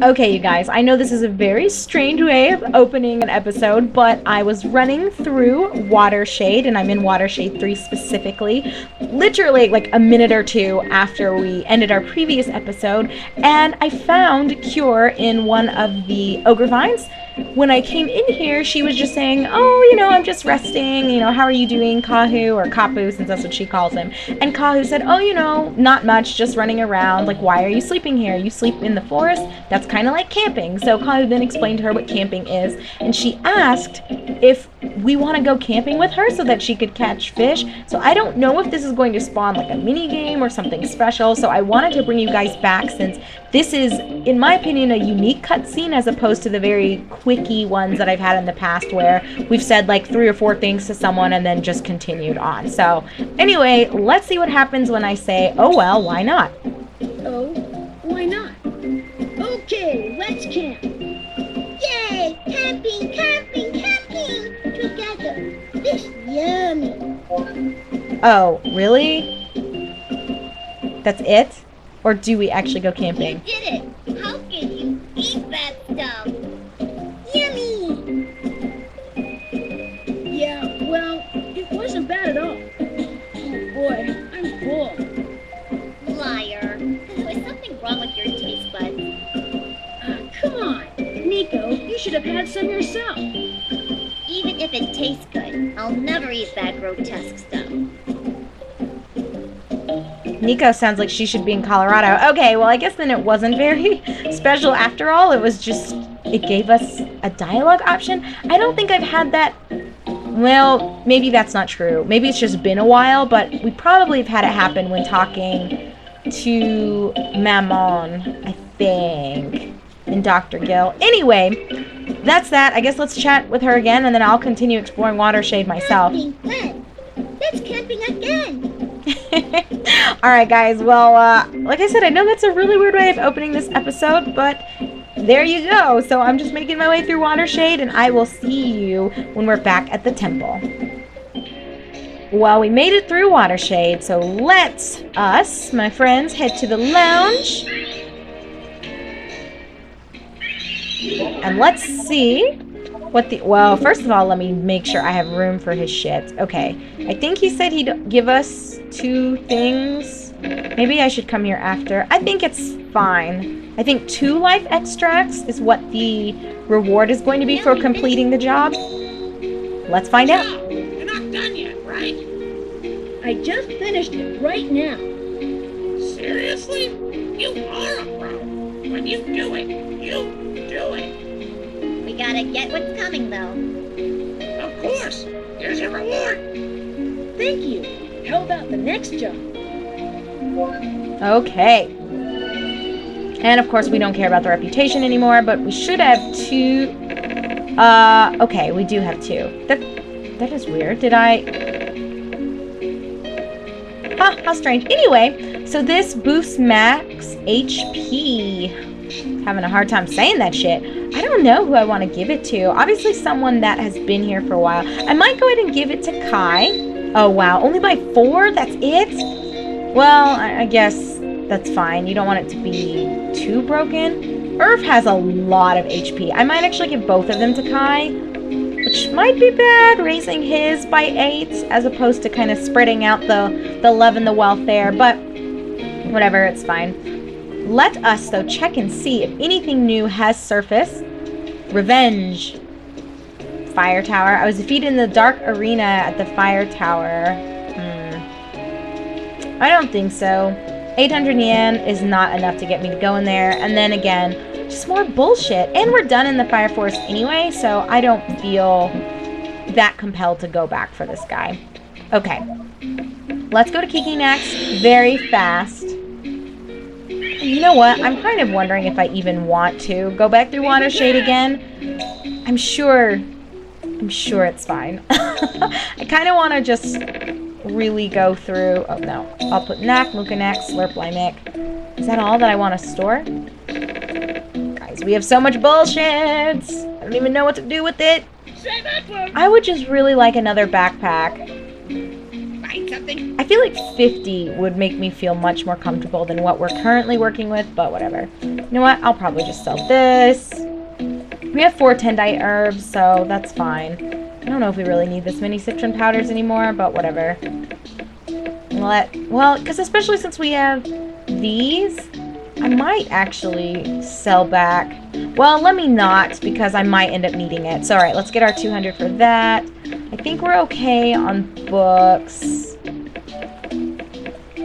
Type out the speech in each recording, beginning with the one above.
Okay, you guys, I know this is a very strange way of opening an episode, but I was running through Watershade, and I'm in Watershade 3 specifically, literally like a minute or two after we ended our previous episode, and I found Cure in one of the ogre vines. When I came in here, she was just saying, oh, I'm just resting, how are you doing, Kahu, or Kapu, since that's what she calls him. And Kahu said, oh, not much, just running around. Like, why are you sleeping here? You sleep in the forest? That's kind of like camping. So Kahu then explained to her what camping is, and she asked if we want to go camping with her so that she could catch fish. So I don't know if this is going to spawn like a mini game or something special, so I wanted to bring you guys back since this is, in my opinion, a unique cutscene as opposed to the very quickie ones that I've had in the past where we've said like 3 or 4 things to someone and then just continued on. So anyway, let's see what happens when I say, oh well, why not? Oh, why not? Okay, let's camp. Yay! Camping, camping, camping! Together. This yummy. Oh, really? That's it? Or do we actually go camping? You did it! How can you eat that stuff? Yummy! Yeah, well, it wasn't bad at all. Oh boy, I'm full. Liar. There's something wrong with your taste buds. Come on, Nico, you should have had some yourself. Even if it tastes good, I'll never eat that grotesque stuff. Nico sounds like she should be in Colorado. Okay, well, I guess then it wasn't very special after all. It was just, it gave us a dialogue option. I don't think I've had that. Well, maybe that's not true. Maybe it's just been a while, but we probably have had it happen when talking to Mammon, I think, and Dr. Gill. Anyway, that's that. I guess let's chat with her again, and then I'll continue exploring Watershade myself. Camping, fun. Let's camping again. Alright guys, well, like I said, I know that's a really weird way of opening this episode, but there you go. So I'm just making my way through Watershade, and I will see you when we're back at the temple. Well, we made it through Watershade, so let's, my friends, head to the lounge. And let's see what the... Well, first of all, let me make sure I have room for his shit. Okay. I think he said he'd give us 2 things. Maybe I should come here after. I think it's fine. I think 2 life extracts is what the reward is going to be for completing the job. Let's find out. You're not done yet, right? I just finished it right now. Seriously? You are a pro. When you do it, you do it. We gotta get what's coming, though. Of course. Here's your reward. Thank you. How about the next job? Okay. And of course we don't care about the reputation anymore, but we should have 2. Okay, we do have 2. That is weird. Did I... Huh, how strange. Anyway, so this boosts max HP. Having a hard time saying that shit. I don't know who I want to give it to. Obviously someone that has been here for a while. I might go ahead and give it to Kai. Oh wow, only by 4? That's it? Well, I guess that's fine. You don't want it to be too broken. Irv has a lot of HP. I might actually give both of them to Kai, which might be bad, raising his by 8 as opposed to kind of spreading out the love and the wealth there, but whatever, it's fine. Let us, though, check and see if anything new has surfaced. Revenge. Fire Tower. I was defeated in the dark arena at the Fire Tower. I don't think so. 800 yen is not enough to get me to go in there. And then again, just more bullshit. And we're done in the Fire Forest anyway, so I don't feel that compelled to go back for this guy. Okay. Let's go to Kiki next very fast. You know what? I'm kind of wondering if I even want to go back through Watershade again. I'm sure it's fine. I kind of want to just really go through... Oh, no. I'll put Knack, Lukanak, Slurp, Limek. Is that all that I want to store? Guys, we have so much bullshit. I don't even know what to do with it. I would just really like another backpack. Find something? I feel like 50 would make me feel much more comfortable than what we're currently working with, but whatever. You know what? I'll probably just sell this. We have 4 tendite herbs, so that's fine. I don't know if we really need this many citron powders anymore, but whatever. Well, because especially since we have these, I might actually sell back. Well, let me not, because I might end up needing it. So, alright, let's get our 200 for that. I think we're okay on books.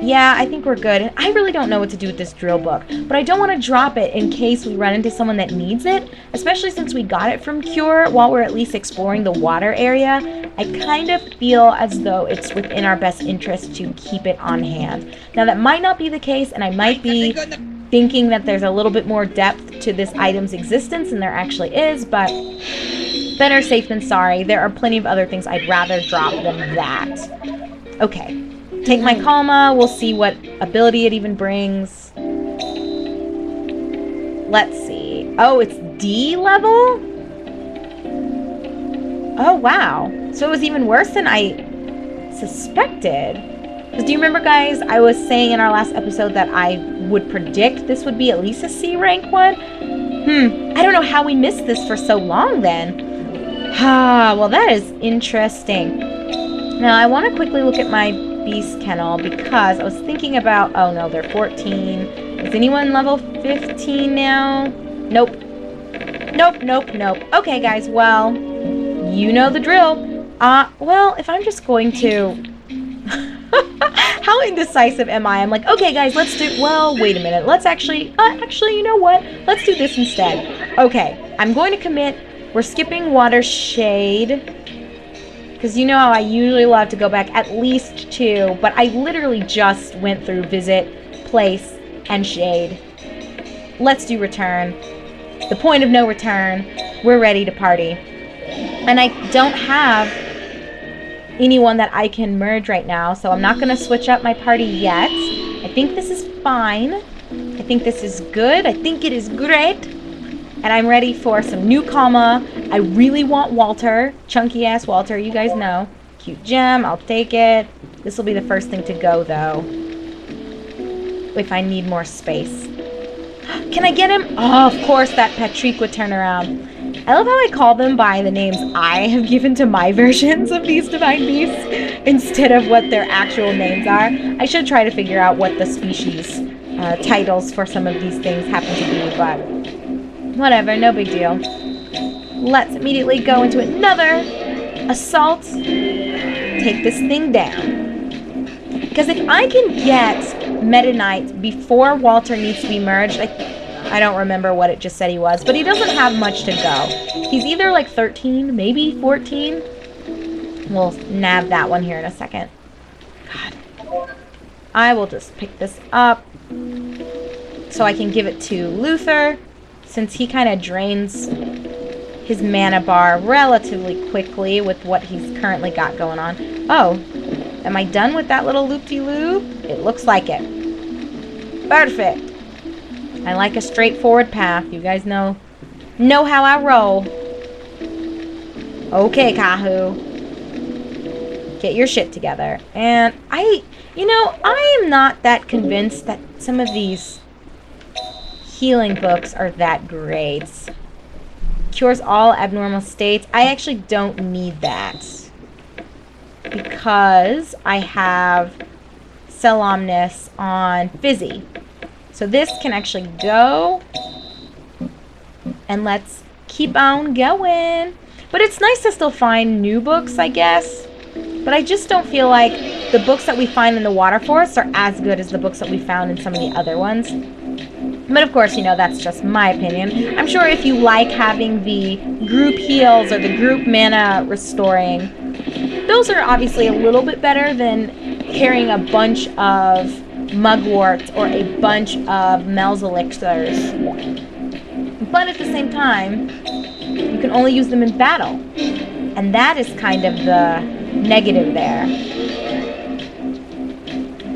Yeah, I think we're good. And I really don't know what to do with this drill book, but I don't want to drop it in case we run into someone that needs it, especially since we got it from Cure while we're at least exploring the water area. I kind of feel as though it's within our best interest to keep it on hand. Now, that might not be the case, and I might be thinking that there's a little bit more depth to this item's existence than there actually is, but better safe than sorry. There are plenty of other things I'd rather drop than that. Okay. Take my Kalma. We'll see what ability it even brings. Let's see. Oh, it's D level? Oh, wow. So it was even worse than I suspected. Because do you remember, guys, I was saying in our last episode that I would predict this would be at least a C rank one? I don't know how we missed this for so long then. Well, that is interesting. Now, I want to quickly look at my beast kennel because I was thinking about, oh no, they're 14. Is anyone level 15 now? Nope. Nope. Okay, guys, well, you know the drill. Well, if I'm just going to... How indecisive am I? I'm like, okay, guys, let's do... Well, wait a minute. Let's actually, you know what? Let's do this instead. Okay, I'm going to commit. We're skipping Water Shade. Because you know how I usually love to go back at least 2, but I literally just went through Visit, Place, and Shade. Let's do Return. The point of no return. We're ready to party. And I don't have anyone that I can merge right now, so I'm not going to switch up my party yet. I think this is fine. I think this is good. I think it is great. And I'm ready for some new Kalma. I really want Walter. Chunky ass Walter, you guys know. Cute gem, I'll take it. This will be the first thing to go though. If I need more space. Can I get him? Oh, of course that Patrick would turn around. I love how I call them by the names I have given to my versions of these divine beasts instead of what their actual names are. I should try to figure out what the species titles for some of these things happen to be, but whatever, no big deal. Let's immediately go into another assault. Take this thing down. Because if I can get Meta Knight before Walter needs to be merged, I don't remember what it just said he was, but he doesn't have much to go. He's either like 13, maybe 14. We'll nab that one here in a second. God. I will just pick this up so I can give it to Luther, since he kind of drains his mana bar relatively quickly with what he's currently got going on. Oh, am I done with that little loop-de-loop? It looks like it. Perfect. I like a straightforward path. You guys know how I roll. Okay, Kahu. Get your shit together. And I am not that convinced that some of these healing books are that great. Cures all abnormal states. I actually don't need that because I have Cell Omnis on Fizzy. So this can actually go, and let's keep on going. But it's nice to still find new books, I guess. But I just don't feel like the books that we find in the Water Forest are as good as the books that we found in some of the other ones. But of course, that's just my opinion. I'm sure if you like having the group heals or the group mana restoring, those are obviously a little bit better than carrying a bunch of mugwort or a bunch of Mel's elixirs. But at the same time, you can only use them in battle. And that is kind of the negative there.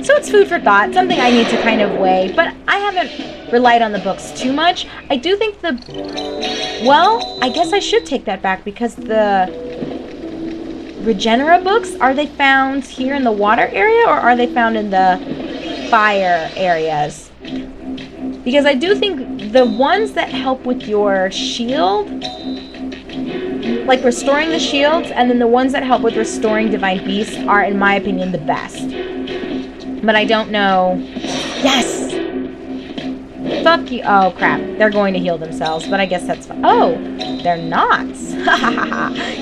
So it's food for thought, something I need to kind of weigh, but I haven't relied on the books too much. I do think well, I guess I should take that back because the Regenera books, are they found here in the water area or are they found in the fire areas? Because I do think the ones that help with your shield, like restoring the shields, and then the ones that help with restoring divine beasts are, in my opinion, the best. But I don't know. Yes! Fuck you. Oh, crap. They're going to heal themselves, but I guess that's fine. Oh, they're not.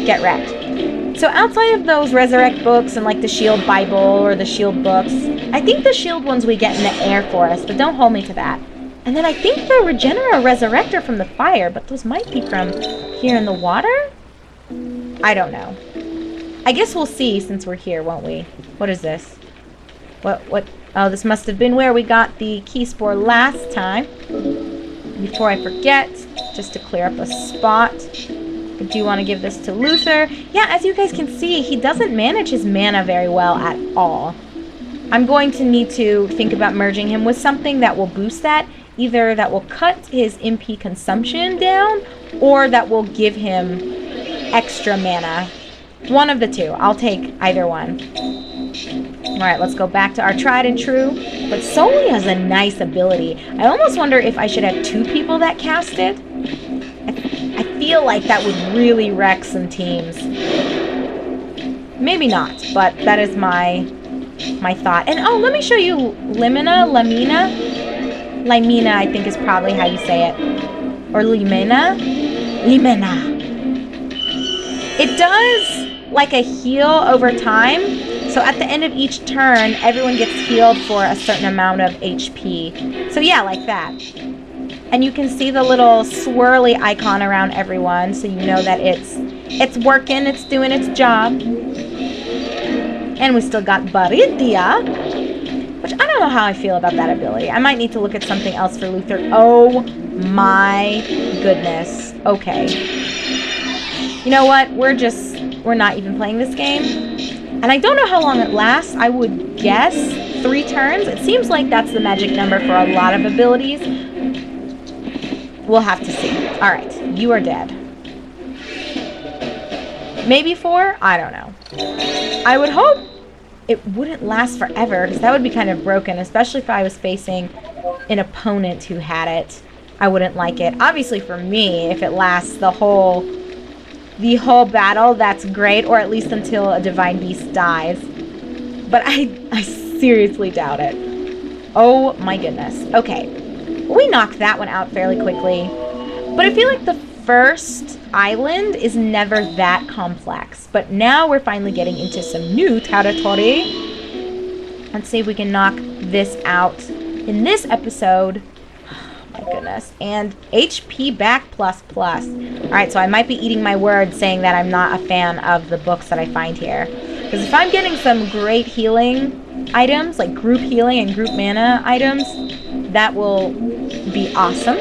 Get wrecked. So outside of those Resurrect books and like the Shield Bible or the Shield books, I think the Shield ones we get in the Air Forest, but don't hold me to that. And then I think the Regenera Resurrect are from the fire, but those might be from here in the water? I don't know. I guess we'll see since we're here, won't we? What is this? What? Oh, this must have been where we got the key spore last time. Before I forget, just to clear up a spot, I do want to give this to Luther. Yeah, as you guys can see, he doesn't manage his mana very well at all. I'm going to need to think about merging him with something that will boost that. Either that will cut his MP consumption down, or that will give him extra mana. One of the two. I'll take either one. Alright, let's go back to our tried and true. But Soli has a nice ability. I almost wonder if I should have two people that cast it. I feel like that would really wreck some teams. Maybe not, but that is my thought. And oh, let me show you Lamina, I think is probably how you say it. Or Limena. It does like a heal over time. So at the end of each turn, everyone gets healed for a certain amount of HP. So yeah, like that. And you can see the little swirly icon around everyone, so you know that it's working, it's doing its job. And we still got Baridia, which I don't know how I feel about that ability. I might need to look at something else for Luther. Oh my goodness. Okay. You know what? We're not even playing this game. And I don't know how long it lasts. I would guess 3 turns. It seems like that's the magic number for a lot of abilities. We'll have to see. Alright, you are dead. Maybe 4? I don't know. I would hope it wouldn't last forever, because that would be kind of broken, especially if I was facing an opponent who had it. I wouldn't like it. Obviously for me, if it lasts the whole battle, that's great, or at least until a divine beast dies. But I seriously doubt it. Oh my goodness. Okay. We knocked that one out fairly quickly. But I feel like the first island is never that complex. But now we're finally getting into some new territory. Let's see if we can knock this out in this episode. My goodness. And HP back ++. Alright, so I might be eating my words saying that I'm not a fan of the books that I find here. Because if I'm getting some great healing items, like group healing and group mana items, that will be awesome.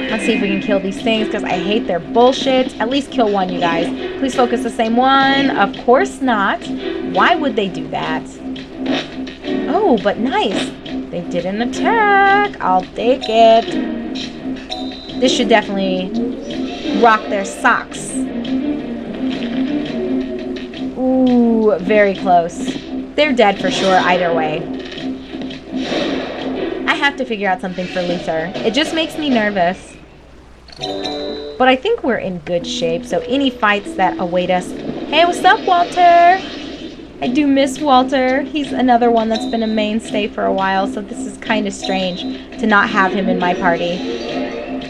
Let's see if we can kill these things, because I hate their bullshit. At least kill one, you guys. Please focus the same one. Of course not. Why would they do that? Oh, but nice. They didn't attack. I'll take it. This should definitely rock their socks. Ooh, very close. They're dead for sure either way. I have to figure out something for Luther. It just makes me nervous. But I think we're in good shape, so any fights that await us... Hey, what's up, Walter? I do miss Walter. He's another one that's been a mainstay for a while, so this is kind of strange to not have him in my party.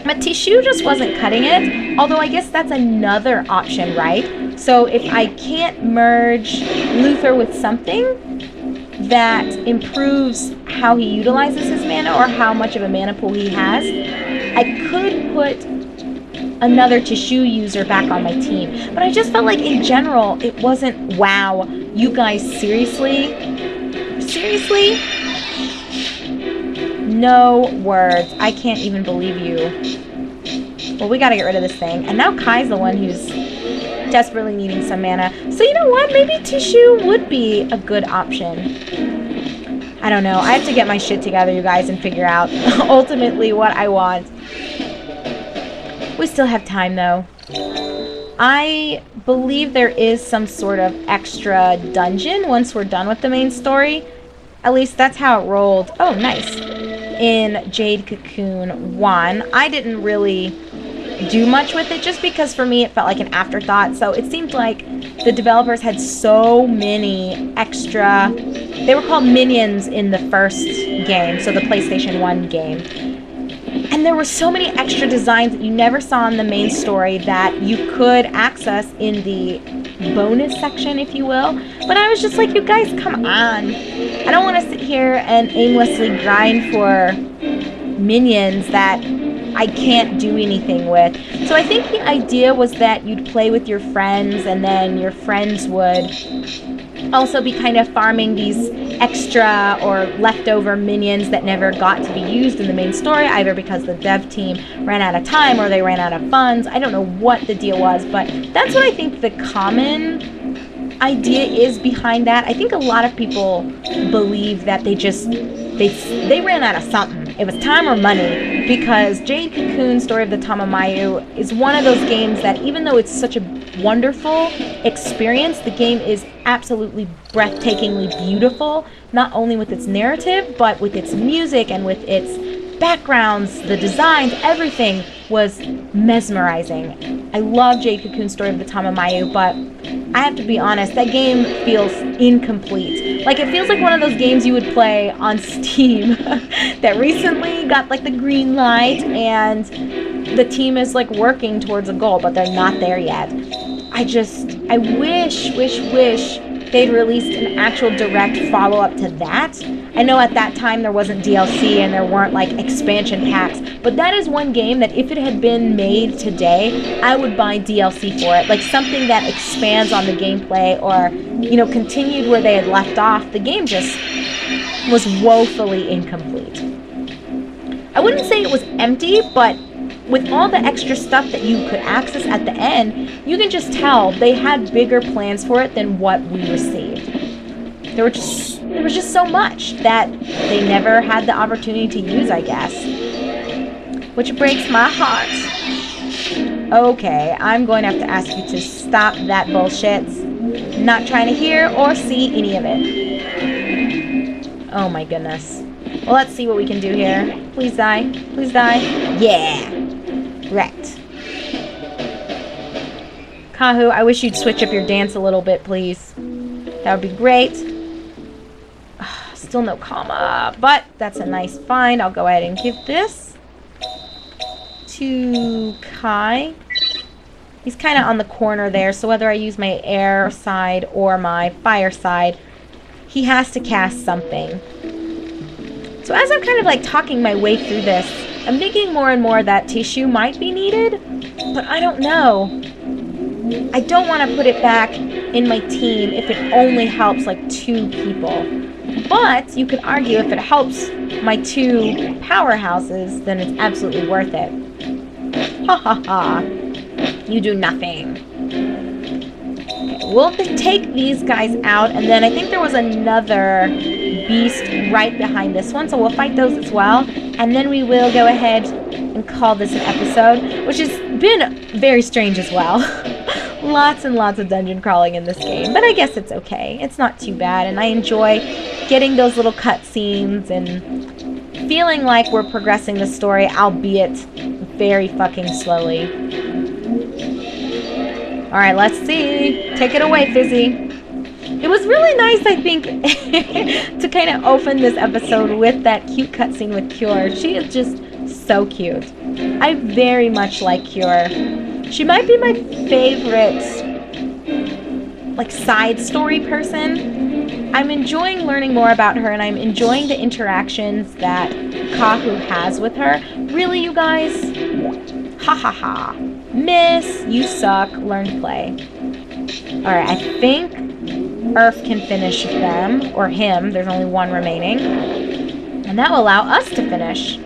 But Tishu just wasn't cutting it, although I guess that's another option, right? So if I can't merge Luther with something that improves how he utilizes his mana or how much of a mana pool he has, I could put another Tishu user back on my team. But I just felt like in general, it wasn't, wow, you guys, seriously? Seriously? No words. I can't even believe you. Well, we gotta get rid of this thing. And now Kai's the one who's desperately needing some mana. So you know what? Maybe Tishu would be a good option. I don't know. I have to get my shit together, you guys, and figure out ultimately what I want. We still have time, though. I believe there is some sort of extra dungeon once we're done with the main story. At least that's how it rolled. Oh, nice. In Jade Cocoon 1. I didn't really do much with it just because for me it felt like an afterthought. So it seemed like the developers had so many extra... They were called minions in the first game, so the PlayStation 1 game. And there were so many extra designs that you never saw in the main story that you could access in the bonus section, if you will. But I was just like, you guys, come on. I don't want to sit here and aimlessly grind for minions that I can't do anything with. So I think the idea was that you'd play with your friends, and then your friends would also be kind of farming these extra or leftover minions that never got to be used in the main story, either because the dev team ran out of time or they ran out of funds. I don't know what the deal was, but that's what I think the common idea is behind that. I think a lot of people believe that they ran out of something. It was time or money, because Jade Cocoon Story of the Tamamayu is one of those games that, even though it's such a wonderful experience, the game is absolutely breathtakingly beautiful, not only with its narrative, but with its music and with its backgrounds, the designs, everything was mesmerizing. I love Jade Cocoon Story of the Tamamayu, but I have to be honest, that game feels incomplete. Like, it feels like one of those games you would play on Steam that recently got like the green light and the team is like working towards a goal, but they're not there yet. I wish they'd released an actual direct follow-up to that. I know at that time there wasn't DLC and there weren't like expansion packs, but that is one game that if it had been made today, I would buy DLC for it. Like something that expands on the gameplay or, you know, continued where they had left off. The game just was woefully incomplete. I wouldn't say it was empty, but with all the extra stuff that you could access at the end, you can just tell they had bigger plans for it than what we received. There was just so much that they never had the opportunity to use, I guess. Which breaks my heart. Okay, I'm going to have to ask you to stop that bullshit. Not trying to hear or see any of it. Oh my goodness. Well, let's see what we can do here. Please die. Please die. Yeah. Right. Kahu, I wish you'd switch up your dance a little bit, please. That would be great. Still no comma, but that's a nice find. I'll go ahead and give this to Kai. He's kind of on the corner there, so whether I use my air side or my fire side, he has to cast something. So as I'm kind of like talking my way through this, I'm thinking more and more that tissue might be needed, but I don't know. I don't want to put it back in my team if it only helps like 2 people. But you could argue if it helps my 2 powerhouses, then it's absolutely worth it. Ha ha ha. You do nothing. Okay, we'll take these guys out, and then I think there was another beast right behind this one, so we'll fight those as well, and then we will go ahead and call this an episode, which has been very strange as well. Lots and lots of dungeon crawling in this game, but I guess it's okay. It's not too bad, and I enjoy getting those little cutscenes and feeling like we're progressing the story, albeit very fucking slowly. Alright, let's see. Take it away, Fizzy. It was really nice, I think, to kind of open this episode with that cute cutscene with Cure. She is just so cute. I very much like Cure. She might be my favorite, like, side story person. I'm enjoying learning more about her, and I'm enjoying the interactions that Kahu has with her. Really, you guys? Ha ha ha. Miss, you suck. Learn to play. Alright, I think Earth can finish them, or him. There's only one remaining. And that will allow us to finish.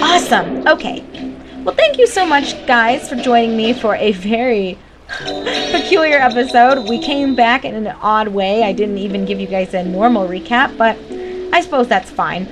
Awesome. Okay. Well, thank you so much, guys, for joining me for a very peculiar episode. We came back in an odd way. I didn't even give you guys a normal recap, but I suppose that's fine.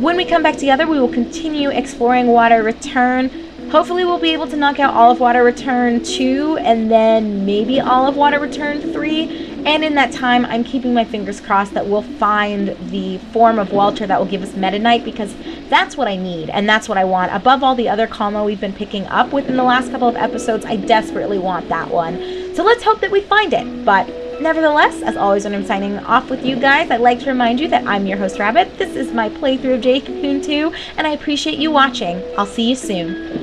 When we come back together, we will continue exploring Water Return. Hopefully we'll be able to knock out all of Water Return 2 and then maybe all of Water Return 3. And in that time, I'm keeping my fingers crossed that we'll find the form of Welcher that will give us Meta Knight, because that's what I need and that's what I want. Above all the other Calmo we've been picking up within the last couple of episodes, I desperately want that one. So let's hope that we find it. But nevertheless, as always when I'm signing off with you guys, I'd like to remind you that I'm your host, Rabbit. This is my playthrough of Jade Cocoon 2, and I appreciate you watching. I'll see you soon.